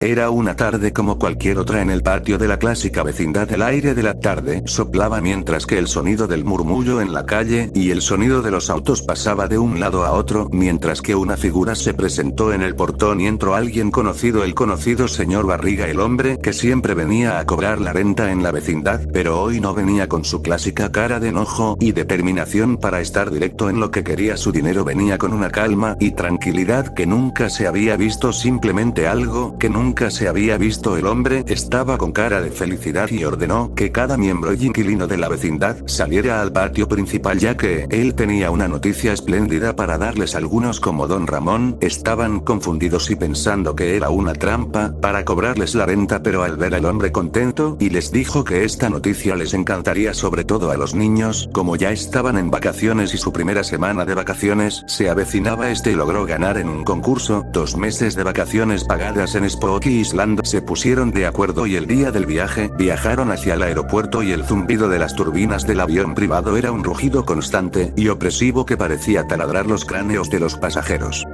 Era una tarde como cualquier otra en el patio de la clásica vecindad. El aire de la tarde soplaba mientras que el sonido del murmullo en la calle y el sonido de los autos pasaba de un lado a otro, mientras que una figura se presentó en el portón y entró alguien conocido, el conocido señor Barriga, el hombre que siempre venía a cobrar la renta en la vecindad, pero hoy no venía con su clásica cara de enojo y determinación para estar directo en lo que quería. Su dinero venía con una calma y tranquilidad que nunca se había visto, simplemente algo que nunca se había visto. El hombre estaba con cara de felicidad y ordenó que cada miembro y inquilino de la vecindad saliera al patio principal, ya que él tenía una noticia espléndida para darles. Algunos, como don Ramón, estaban confundidos y pensando que era una trampa para cobrarles la renta, pero al ver al hombre contento y les dijo que esta noticia les encantaría, sobre todo a los niños, como ya estaban en vacaciones y su primera semana de vacaciones se avecinaba. Logró ganar en un concurso 2 meses de vacaciones pagadas en Spooky Island. Se pusieron de acuerdo y el día del viaje viajaron hacia el aeropuerto y el zumbido de las turbinas del avión privado era un rugido constante y opresivo que parecía taladrar los cráneos de los pasajeros.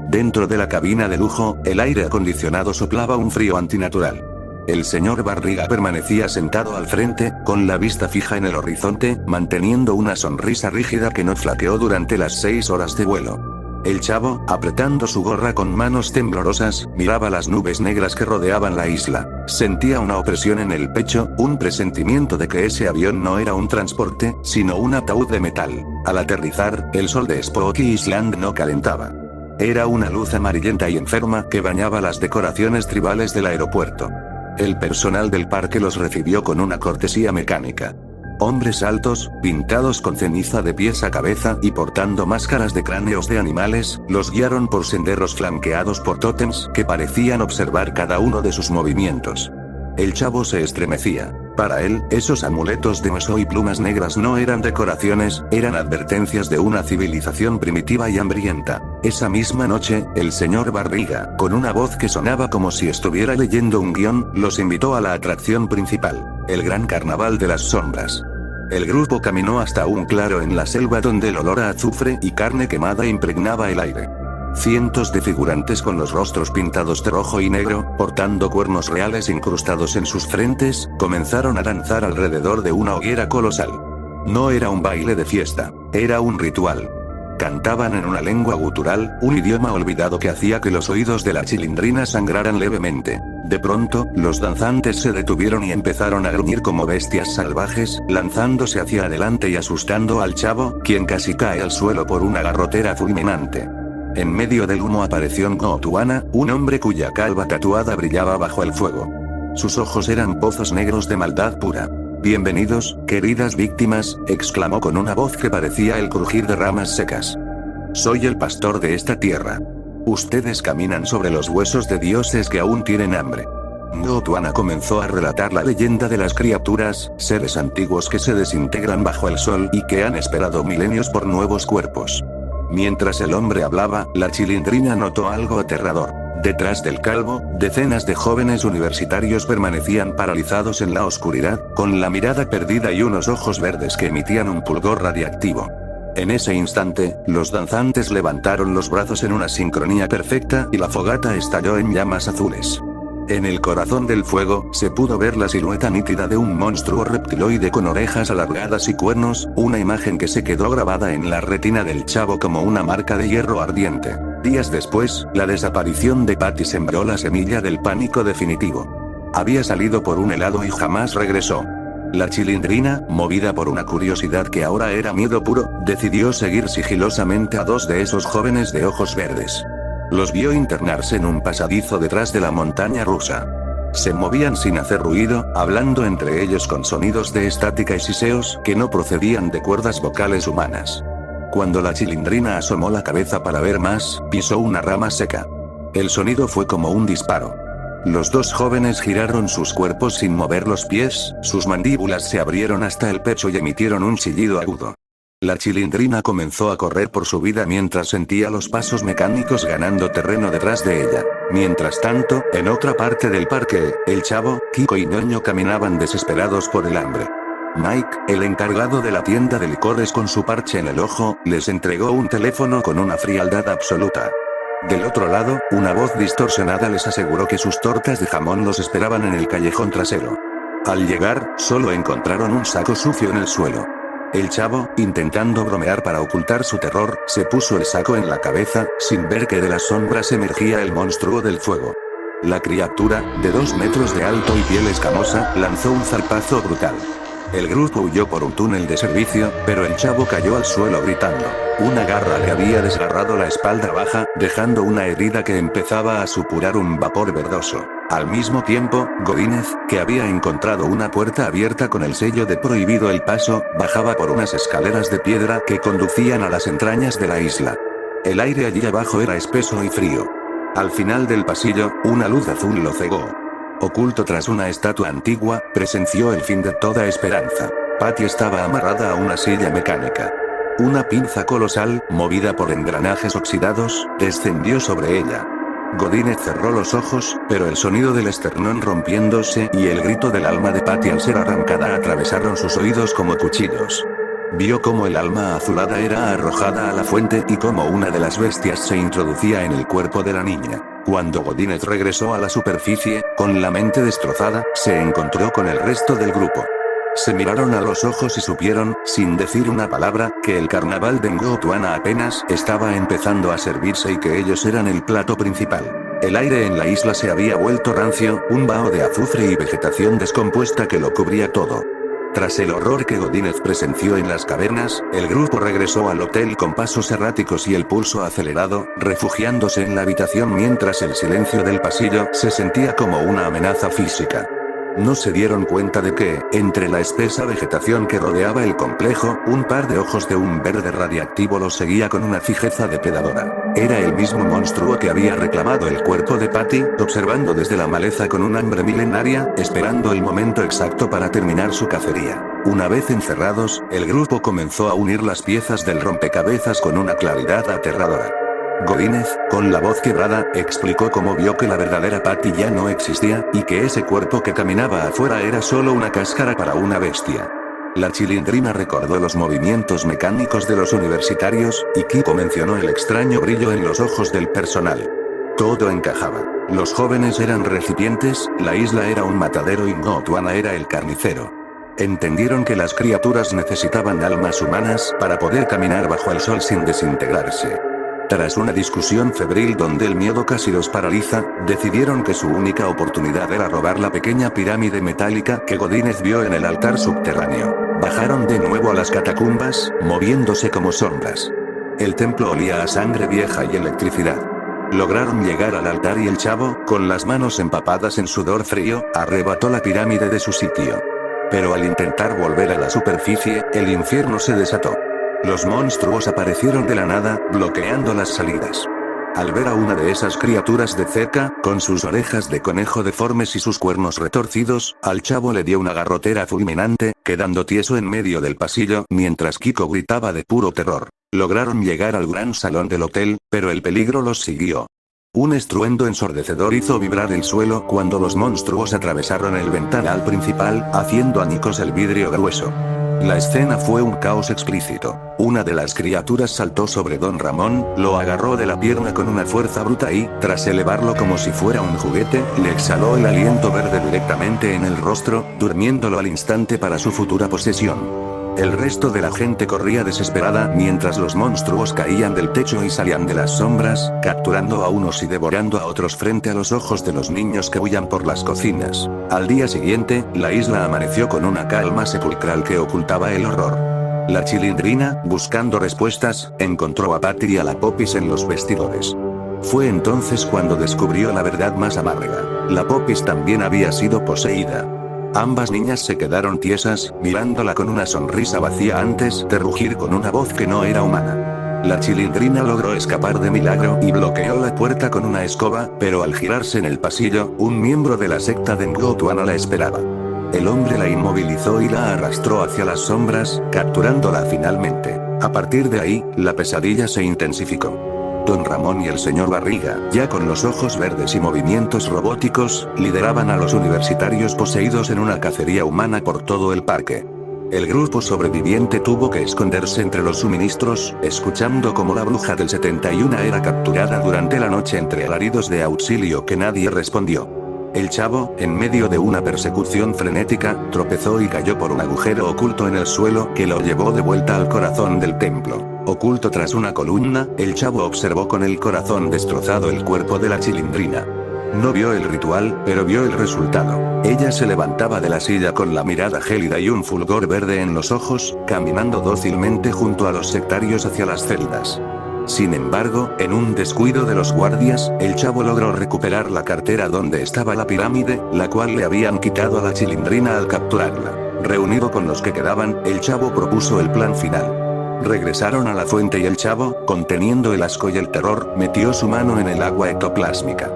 Dentro de la cabina de lujo, el aire acondicionado soplaba un frío antinatural. El señor Barriga permanecía sentado al frente, con la vista fija en el horizonte, manteniendo una sonrisa rígida que no flaqueó durante las 6 horas de vuelo. El chavo, apretando su gorra con manos temblorosas, miraba las nubes negras que rodeaban la isla. Sentía una opresión en el pecho, un presentimiento de que ese avión no era un transporte, sino un ataúd de metal. Al aterrizar, el sol de Spooky Island no calentaba. Era una luz amarillenta y enferma que bañaba las decoraciones tribales del aeropuerto. El personal del parque los recibió con una cortesía mecánica. Hombres altos, pintados con ceniza de pies a cabeza y portando máscaras de cráneos de animales, los guiaron por senderos flanqueados por tótems que parecían observar cada uno de sus movimientos. El chavo se estremecía. Para él, esos amuletos de hueso y plumas negras no eran decoraciones, eran advertencias de una civilización primitiva y hambrienta. Esa misma noche, el señor Barriga, con una voz que sonaba como si estuviera leyendo un guión, los invitó a la atracción principal, el gran carnaval de las sombras. El grupo caminó hasta un claro en la selva donde el olor a azufre y carne quemada impregnaba el aire. Cientos de figurantes con los rostros pintados de rojo y negro, portando cuernos reales incrustados en sus frentes, comenzaron a danzar alrededor de una hoguera colosal. No era un baile de fiesta, era un ritual. Cantaban en una lengua gutural, un idioma olvidado que hacía que los oídos de la Chilindrina sangraran levemente. De pronto, los danzantes se detuvieron y empezaron a gruñir como bestias salvajes, lanzándose hacia adelante y asustando al chavo, quien casi cae al suelo por una garrotera fulminante. En medio del humo apareció Ngotuana, un hombre cuya calva tatuada brillaba bajo el fuego. Sus ojos eran pozos negros de maldad pura. «Bienvenidos, queridas víctimas», exclamó con una voz que parecía el crujir de ramas secas. «Soy el pastor de esta tierra. Ustedes caminan sobre los huesos de dioses que aún tienen hambre». Ngotuana comenzó a relatar la leyenda de las criaturas, seres antiguos que se desintegran bajo el sol y que han esperado milenios por nuevos cuerpos. Mientras el hombre hablaba, la Chilindrina notó algo aterrador. Detrás del calvo, decenas de jóvenes universitarios permanecían paralizados en la oscuridad, con la mirada perdida y unos ojos verdes que emitían un fulgor radiactivo. En ese instante, los danzantes levantaron los brazos en una sincronía perfecta y la fogata estalló en llamas azules. En el corazón del fuego, se pudo ver la silueta nítida de un monstruo reptiloide con orejas alargadas y cuernos, una imagen que se quedó grabada en la retina del chavo como una marca de hierro ardiente. Días después, la desaparición de Patty sembró la semilla del pánico definitivo. Había salido por un helado y jamás regresó. La Chilindrina, movida por una curiosidad que ahora era miedo puro, decidió seguir sigilosamente a 2 de esos jóvenes de ojos verdes. Los vio internarse en un pasadizo detrás de la montaña rusa. Se movían sin hacer ruido, hablando entre ellos con sonidos de estática y siseos que no procedían de cuerdas vocales humanas. Cuando la Chilindrina asomó la cabeza para ver más, pisó una rama seca. El sonido fue como un disparo. Los 2 jóvenes giraron sus cuerpos sin mover los pies, sus mandíbulas se abrieron hasta el pecho y emitieron un chillido agudo. La Chilindrina comenzó a correr por su vida mientras sentía los pasos mecánicos ganando terreno detrás de ella. Mientras tanto, en otra parte del parque, el chavo, Kiko y Ñoño caminaban desesperados por el hambre. Mike, el encargado de la tienda de licores con su parche en el ojo, les entregó un teléfono con una frialdad absoluta. Del otro lado, una voz distorsionada les aseguró que sus tortas de jamón los esperaban en el callejón trasero. Al llegar, solo encontraron un saco sucio en el suelo. El chavo, intentando bromear para ocultar su terror, se puso el saco en la cabeza, sin ver que de las sombras emergía el monstruo del fuego. La criatura, de 2 metros de alto y piel escamosa, lanzó un zarpazo brutal. El grupo huyó por un túnel de servicio, pero el chavo cayó al suelo gritando. Una garra le había desgarrado la espalda baja, dejando una herida que empezaba a supurar un vapor verdoso. Al mismo tiempo, Godínez, que había encontrado una puerta abierta con el sello de prohibido el paso, bajaba por unas escaleras de piedra que conducían a las entrañas de la isla. El aire allí abajo era espeso y frío. Al final del pasillo, una luz azul lo cegó. Oculto tras una estatua antigua, presenció el fin de toda esperanza. Patty estaba amarrada a una silla mecánica. Una pinza colosal, movida por engranajes oxidados, descendió sobre ella. Godínez cerró los ojos, pero el sonido del esternón rompiéndose y el grito del alma de Patty al ser arrancada atravesaron sus oídos como cuchillos. Vio cómo el alma azulada era arrojada a la fuente y cómo una de las bestias se introducía en el cuerpo de la niña. Cuando Godínez regresó a la superficie, con la mente destrozada, se encontró con el resto del grupo. Se miraron a los ojos y supieron, sin decir una palabra, que el carnaval de Ngotuana apenas estaba empezando a servirse y que ellos eran el plato principal. El aire en la isla se había vuelto rancio, un vaho de azufre y vegetación descompuesta que lo cubría todo. Tras el horror que Godínez presenció en las cavernas, el grupo regresó al hotel con pasos erráticos y el pulso acelerado, refugiándose en la habitación mientras el silencio del pasillo se sentía como una amenaza física. No se dieron cuenta de que, entre la espesa vegetación que rodeaba el complejo, un par de ojos de un verde radiactivo los seguía con una fijeza depredadora. Era el mismo monstruo que había reclamado el cuerpo de Patty, observando desde la maleza con un hambre milenaria, esperando el momento exacto para terminar su cacería. Una vez encerrados, el grupo comenzó a unir las piezas del rompecabezas con una claridad aterradora. Godínez, con la voz quebrada, explicó cómo vio que la verdadera Patty ya no existía, y que ese cuerpo que caminaba afuera era solo una cáscara para una bestia. La Chilindrina recordó los movimientos mecánicos de los universitarios, y Kiko mencionó el extraño brillo en los ojos del personal. Todo encajaba. Los jóvenes eran recipientes, la isla era un matadero y Ngotuana era el carnicero. Entendieron que las criaturas necesitaban almas humanas para poder caminar bajo el sol sin desintegrarse. Tras una discusión febril donde el miedo casi los paraliza, decidieron que su única oportunidad era robar la pequeña pirámide metálica que Godínez vio en el altar subterráneo. Bajaron de nuevo a las catacumbas, moviéndose como sombras. El templo olía a sangre vieja y electricidad. Lograron llegar al altar y el chavo, con las manos empapadas en sudor frío, arrebató la pirámide de su sitio. Pero al intentar volver a la superficie, el infierno se desató. Los monstruos aparecieron de la nada, bloqueando las salidas. Al ver a una de esas criaturas de cerca, con sus orejas de conejo deformes y sus cuernos retorcidos, al chavo le dio una garrotera fulminante, quedando tieso en medio del pasillo, mientras Kiko gritaba de puro terror. Lograron llegar al gran salón del hotel, pero el peligro los siguió. Un estruendo ensordecedor hizo vibrar el suelo cuando los monstruos atravesaron el ventanal principal, haciendo añicos el vidrio grueso. La escena fue un caos explícito. Una de las criaturas saltó sobre Don Ramón, lo agarró de la pierna con una fuerza bruta y, tras elevarlo como si fuera un juguete, le exhaló el aliento verde directamente en el rostro, durmiéndolo al instante para su futura posesión. El resto de la gente corría desesperada mientras los monstruos caían del techo y salían de las sombras, capturando a unos y devorando a otros frente a los ojos de los niños que huían por las cocinas. Al día siguiente, la isla amaneció con una calma sepulcral que ocultaba el horror. La Chilindrina, buscando respuestas, encontró a Patty y a la Popis en los vestidores. Fue entonces cuando descubrió la verdad más amarga. La Popis también había sido poseída. Ambas niñas se quedaron tiesas, mirándola con una sonrisa vacía antes de rugir con una voz que no era humana. La Chilindrina logró escapar de milagro y bloqueó la puerta con una escoba, pero al girarse en el pasillo, un miembro de la secta de Ngotuana la esperaba. El hombre la inmovilizó y la arrastró hacia las sombras, capturándola finalmente. A partir de ahí, la pesadilla se intensificó. Don Ramón y el señor Barriga, ya con los ojos verdes y movimientos robóticos, lideraban a los universitarios poseídos en una cacería humana por todo el parque. El grupo sobreviviente tuvo que esconderse entre los suministros, escuchando cómo la bruja del 71 era capturada durante la noche entre alaridos de auxilio que nadie respondió. El chavo, en medio de una persecución frenética, tropezó y cayó por un agujero oculto en el suelo que lo llevó de vuelta al corazón del templo. Oculto tras una columna, el chavo observó con el corazón destrozado el cuerpo de la Chilindrina. No vio el ritual, pero vio el resultado. Ella se levantaba de la silla con la mirada gélida y un fulgor verde en los ojos, caminando dócilmente junto a los sectarios hacia las celdas. Sin embargo, en un descuido de los guardias, el chavo logró recuperar la cartera donde estaba la pirámide, la cual le habían quitado a la Chilindrina al capturarla. Reunido con los que quedaban, el chavo propuso el plan final. Regresaron a la fuente y el chavo, conteniendo el asco y el terror, metió su mano en el agua ectoplásmica.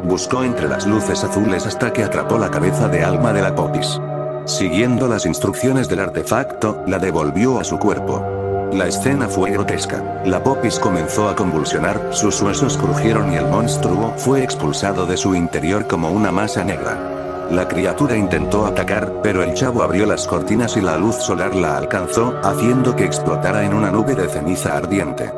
Buscó entre las luces azules hasta que atrapó la cabeza de alma de la Popis. Siguiendo las instrucciones del artefacto, la devolvió a su cuerpo. La escena fue grotesca. La Popis comenzó a convulsionar, sus huesos crujieron y el monstruo fue expulsado de su interior como una masa negra. La criatura intentó atacar, pero el chavo abrió las cortinas y la luz solar la alcanzó, haciendo que explotara en una nube de ceniza ardiente.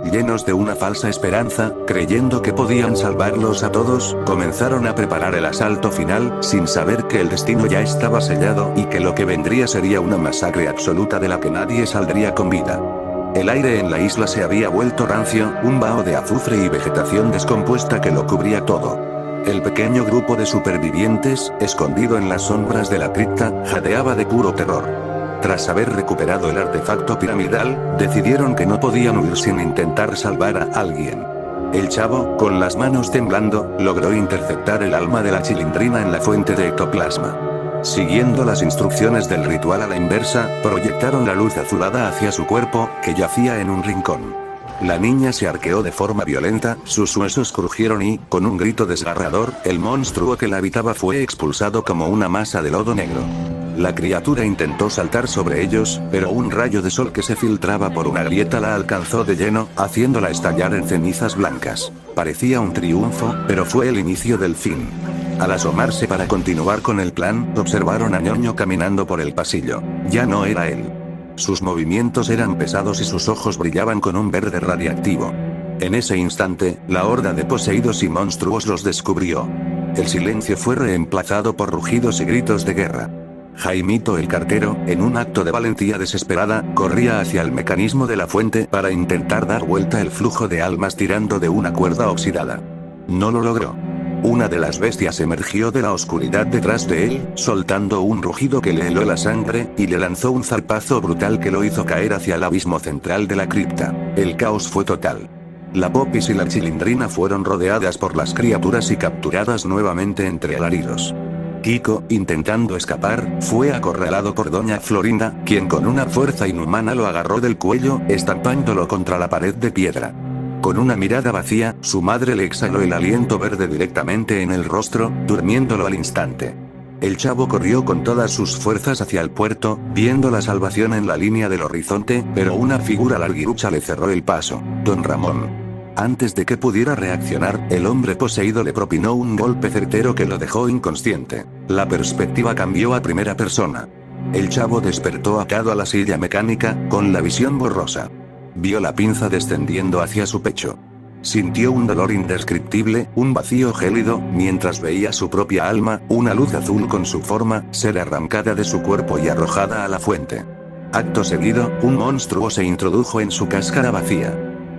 Llenos de una falsa esperanza, creyendo que podían salvarlos a todos, comenzaron a preparar el asalto final, sin saber que el destino ya estaba sellado y que lo que vendría sería una masacre absoluta de la que nadie saldría con vida. El aire en la isla se había vuelto rancio, un vaho de azufre y vegetación descompuesta que lo cubría todo. El pequeño grupo de supervivientes, escondido en las sombras de la cripta, jadeaba de puro terror. Tras haber recuperado el artefacto piramidal, decidieron que no podían huir sin intentar salvar a alguien. El chavo, con las manos temblando, logró interceptar el alma de la Chilindrina en la fuente de ectoplasma. Siguiendo las instrucciones del ritual a la inversa, proyectaron la luz azulada hacia su cuerpo, que yacía en un rincón. La niña se arqueó de forma violenta, sus huesos crujieron y, con un grito desgarrador, el monstruo que la habitaba fue expulsado como una masa de lodo negro. La criatura intentó saltar sobre ellos, pero un rayo de sol que se filtraba por una grieta la alcanzó de lleno, haciéndola estallar en cenizas blancas. Parecía un triunfo, pero fue el inicio del fin. Al asomarse para continuar con el plan, observaron a Ñoño caminando por el pasillo. Ya no era él. Sus movimientos eran pesados y sus ojos brillaban con un verde radiactivo. En ese instante, la horda de poseídos y monstruos los descubrió. El silencio fue reemplazado por rugidos y gritos de guerra. Jaimito el cartero, en un acto de valentía desesperada, corría hacia el mecanismo de la fuente para intentar dar vuelta el flujo de almas tirando de una cuerda oxidada. No lo logró. Una de las bestias emergió de la oscuridad detrás de él, soltando un rugido que le heló la sangre, y le lanzó un zarpazo brutal que lo hizo caer hacia el abismo central de la cripta. El caos fue total. La Popis y la Chilindrina fueron rodeadas por las criaturas y capturadas nuevamente entre alaridos. Kiko, intentando escapar, fue acorralado por Doña Florinda, quien con una fuerza inhumana lo agarró del cuello, estampándolo contra la pared de piedra. Con una mirada vacía, su madre le exhaló el aliento verde directamente en el rostro, durmiéndolo al instante. El chavo corrió con todas sus fuerzas hacia el puerto, viendo la salvación en la línea del horizonte, pero una figura larguirucha le cerró el paso. Don Ramón. Antes de que pudiera reaccionar, el hombre poseído le propinó un golpe certero que lo dejó inconsciente. La perspectiva cambió a primera persona. El chavo despertó atado a la silla mecánica, con la visión borrosa. Vio la pinza descendiendo hacia su pecho. Sintió un dolor indescriptible, un vacío gélido, mientras veía su propia alma, una luz azul con su forma, ser arrancada de su cuerpo y arrojada a la fuente. Acto seguido, un monstruo se introdujo en su cáscara vacía.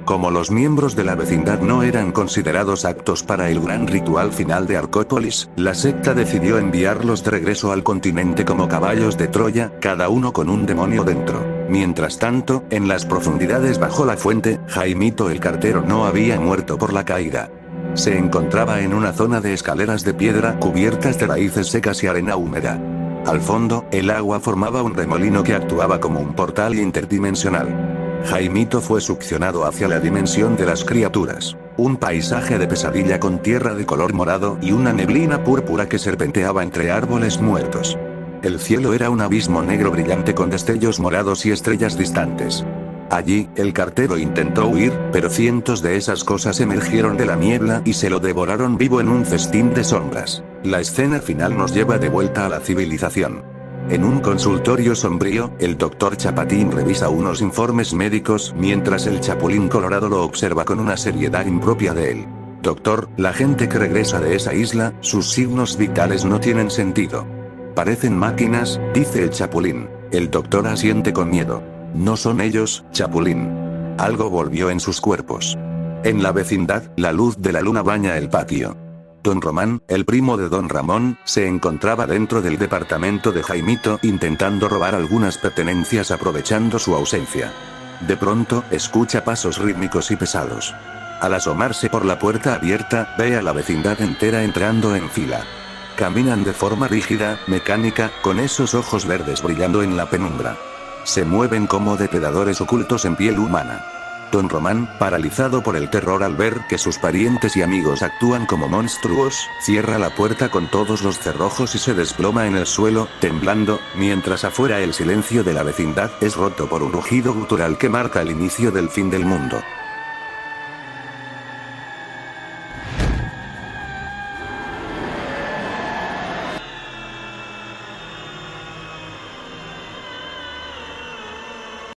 Como los miembros de la vecindad no eran considerados aptos para el gran ritual final de Arcópolis, la secta decidió enviarlos de regreso al continente como caballos de Troya, cada uno con un demonio dentro. Mientras tanto, en las profundidades bajo la fuente, Jaimito el cartero no había muerto por la caída. Se encontraba en una zona de escaleras de piedra cubiertas de raíces secas y arena húmeda. Al fondo, el agua formaba un remolino que actuaba como un portal interdimensional. Jaimito fue succionado hacia la dimensión de las criaturas. Un paisaje de pesadilla con tierra de color morado y una neblina púrpura que serpenteaba entre árboles muertos. El cielo era un abismo negro brillante con destellos morados y estrellas distantes. Allí, el cartero intentó huir, pero cientos de esas cosas emergieron de la niebla y se lo devoraron vivo en un festín de sombras. La escena final nos lleva de vuelta a la civilización. En un consultorio sombrío, el doctor Chapatín revisa unos informes médicos mientras el Chapulín Colorado lo observa con una seriedad impropia de él. Doctor, la gente que regresa de esa isla, sus signos vitales no tienen sentido. Parecen máquinas, dice el Chapulín. El doctor asiente con miedo. No son ellos, Chapulín. Algo volvió en sus cuerpos. En la vecindad, la luz de la luna baña el patio. Don Román, el primo de Don Ramón, se encontraba dentro del departamento de Jaimito intentando robar algunas pertenencias aprovechando su ausencia. De pronto, escucha pasos rítmicos y pesados. Al asomarse por la puerta abierta, ve a la vecindad entera entrando en fila. Caminan de forma rígida, mecánica, con esos ojos verdes brillando en la penumbra. Se mueven como depredadores ocultos en piel humana. Don Román, paralizado por el terror al ver que sus parientes y amigos actúan como monstruos, cierra la puerta con todos los cerrojos y se desploma en el suelo, temblando, mientras afuera el silencio de la vecindad es roto por un rugido gutural que marca el inicio del fin del mundo.